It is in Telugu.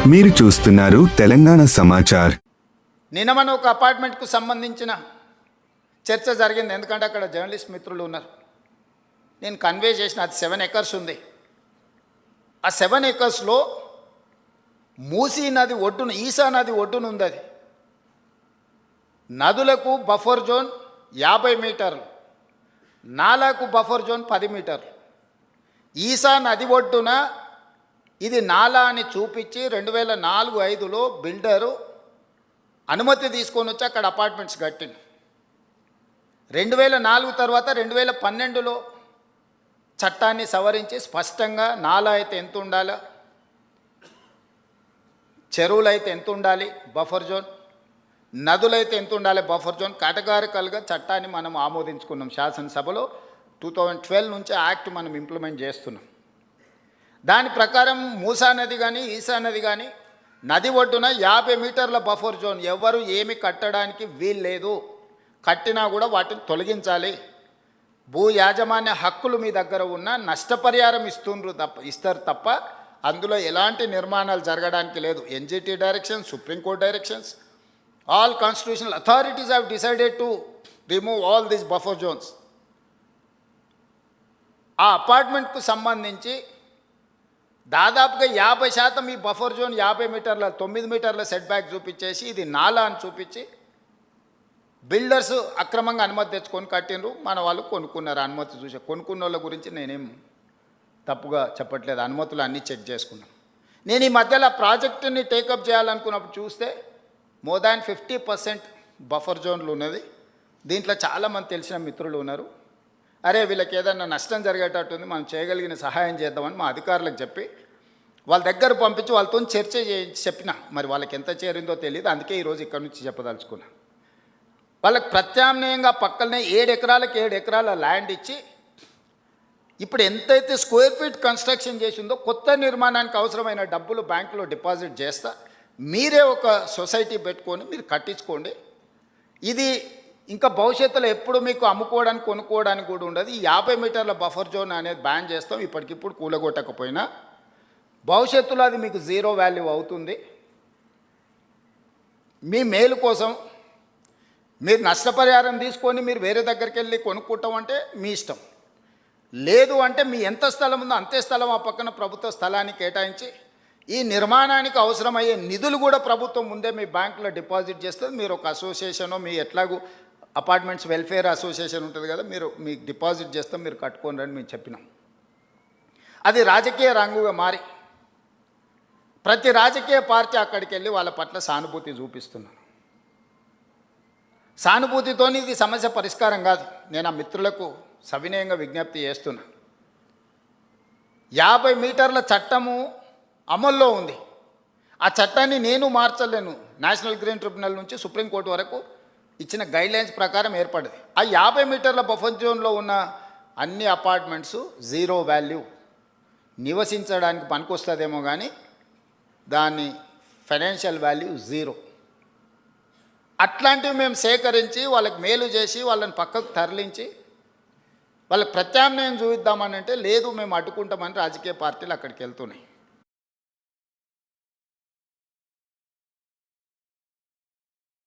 మీరు చూస్తున్నారు తెలంగాణ సమాచార్. నిన్న మన ఒక అపార్ట్మెంట్కు సంబంధించిన చర్చ జరిగింది. ఎందుకంటే అక్కడ జర్నలిస్ట్ మిత్రులు ఉన్నారు. నేను కన్వే చేసిన అది 7 ఎకర్స్ ఉంది. ఆ 7 ఎకర్స్లో మూసీ నది ఒడ్డున, ఈసా నది ఒడ్డున ఉంది. అది నదులకు బఫర్ జోన్ 50 మీటర్లు, నాలాకు బఫర్ జోన్ 10 మీటర్లు. ఈసా నది ఒడ్డున ఇది నాలా అని చూపించి 2004-05లో బిల్డరు అనుమతి తీసుకొని వచ్చి అక్కడ అపార్ట్మెంట్స్ కట్టింది. 2004 తర్వాత 2012లో చట్టాన్ని సవరించి స్పష్టంగా నాలా అయితే ఎంత ఉండాలి, చెరువులు అయితే ఎంత ఉండాలి బఫర్ జోన్, నదులైతే ఎంత ఉండాలి బఫర్ జోన్, కేటగారికల్గా చట్టాన్ని మనం ఆమోదించుకున్నాం శాసనసభలో. 2012 నుంచి యాక్ట్ మనం ఇంప్లిమెంట్ చేస్తున్నాం. దాని ప్రకారం మూసా నది కానీ ఈసా నది కానీ నది ఒడ్డున 50 మీటర్ల బఫర్ జోన్, ఎవరు ఏమి కట్టడానికి వీల్లేదు, కట్టినా కూడా వాటిని తొలగించాలి. భూ యాజమాన్య హక్కులు మీ దగ్గర ఉన్న నష్టపరిహారం ఇస్తారు తప్ప అందులో ఎలాంటి నిర్మాణాలు జరగడానికి లేదు. NGT direction, supreme court directions, all constitutional authorities have decided to remove all these buffer zones. ఆ అపార్ట్మెంట్కు సంబంధించి దాదాపుగా 50% ఈ బఫర్ జోన్ 50 మీటర్ల 9 మీటర్ల సెట్ బ్యాక్ చూపించేసి ఇది నాలా అని చూపించి బిల్డర్స్ అక్రమంగా అనుమతి తెచ్చుకొని కట్టినరు. మన వాళ్ళు కొనుక్కున్నారు. అనుమతి చూసే కొనుక్కున్న వాళ్ళ గురించి నేనేం తప్పుగా చెప్పట్లేదు. అనుమతులు అన్నీ చెక్ చేసుకున్నాను. నేను ఈ మధ్యలో ప్రాజెక్టుని టేకప్ చేయాలనుకున్నప్పుడు చూస్తే మోర్ దాన్ 50% బఫర్ జోన్లు ఉన్నది. దీంట్లో చాలామంది తెలిసిన మిత్రులు ఉన్నారు. అరే వీళ్ళకి ఏదన్నా నష్టం జరిగేటట్టుంది, మనం చేయగలిగిన సహాయం చేద్దామని మా అధికారులకు చెప్పి వాళ్ళ దగ్గర పంపించి వాళ్ళతో చర్చ చెప్పిన. మరి వాళ్ళకి ఎంత చేరిందో తెలియదు. అందుకే ఈరోజు ఇక్కడ నుంచి చెప్పదలుచుకున్నా. వాళ్ళకి ప్రత్యామ్నాయంగా పక్కనే 7 ఎకరాలకు 7 ఎకరాల ల్యాండ్ ఇచ్చి ఇప్పుడు ఎంతైతే స్క్వేర్ ఫీట్ కన్స్ట్రక్షన్ చేసిందో కొత్త నిర్మాణానికి అవసరమైన డబ్బులు బ్యాంకులో డిపాజిట్ చేస్తా, మీరే ఒక సొసైటీ పెట్టుకొని మీరు కట్టించుకోండి. ఇది ఇంకా భవిష్యత్తులో ఎప్పుడు మీకు అమ్ముకోవడానికి కొనుక్కోవడానికి కూడా ఉండదు. ఈ 50 మీటర్ల బఫర్ జోన్ అనేది బ్యాన్ చేస్తాం. ఇప్పటికిప్పుడు కూలగొట్టకపోయినా భవిష్యత్తులో అది మీకు జీరో వాల్యూ అవుతుంది. మీ మేలు కోసం మీరు నష్టపరిహారం తీసుకొని మీరు వేరే దగ్గరికి వెళ్ళి కొనుక్కుంటాం అంటే మీ ఇష్టం. లేదు అంటే మీ ఎంత స్థలం ఉందో అంతే స్థలం ఆ పక్కన ప్రభుత్వ స్థలాన్ని కేటాయించి ఈ నిర్మాణానికి అవసరమయ్యే నిధులు కూడా ప్రభుత్వం ముందే మీ బ్యాంకులో డిపాజిట్ చేస్తుంది. మీరు ఒక అసోసియేషనో, మీ ఎట్లాగూ అపార్ట్మెంట్స్ వెల్ఫేర్ అసోసియేషన్ ఉంటుంది కదా, మీరు మీకు డిపాజిట్ చేస్తాం, మీరు కట్టుకోండి అని మేము చెప్పినాం. అది రాజకీయ రంగుగా మారి ప్రతి రాజకీయ పార్టీ అక్కడికి వెళ్ళి వాళ్ళ పట్ల సానుభూతి చూపిస్తున్నారు. సానుభూతితో ఇది సమస్య పరిష్కారం కాదు. నేను ఆ మిత్రులకు సవినయంగా విజ్ఞప్తి చేస్తున్నా. 50 మీటర్ల చట్టము అమల్లో ఉంది. ఆ చట్టాన్ని నేను మార్చలేను. నేషనల్ గ్రీన్ ట్రిబ్యునల్ నుంచి సుప్రీంకోర్టు వరకు ఇచ్చిన గైడ్లైన్స్ ప్రకారం ఏర్పడింది. ఆ 50 మీటర్ల బఫర్ జోన్లో ఉన్న అన్ని అపార్ట్మెంట్స్ జీరో వాల్యూ, నివసించడానికి పనికొస్తుందేమో కానీ దాని ఫైనాన్షియల్ వాల్యూ జీరో. అట్లాంటివి మేము సేకరించి వాళ్ళకి మేలు చేసి వాళ్ళని పక్కకు తరలించి వాళ్ళకి ప్రత్యామ్నాయం చూపిద్దామని అంటే లేదు మేము అడ్డుకుంటామని రాజకీయ పార్టీలు అక్కడికి వెళ్తున్నాయి.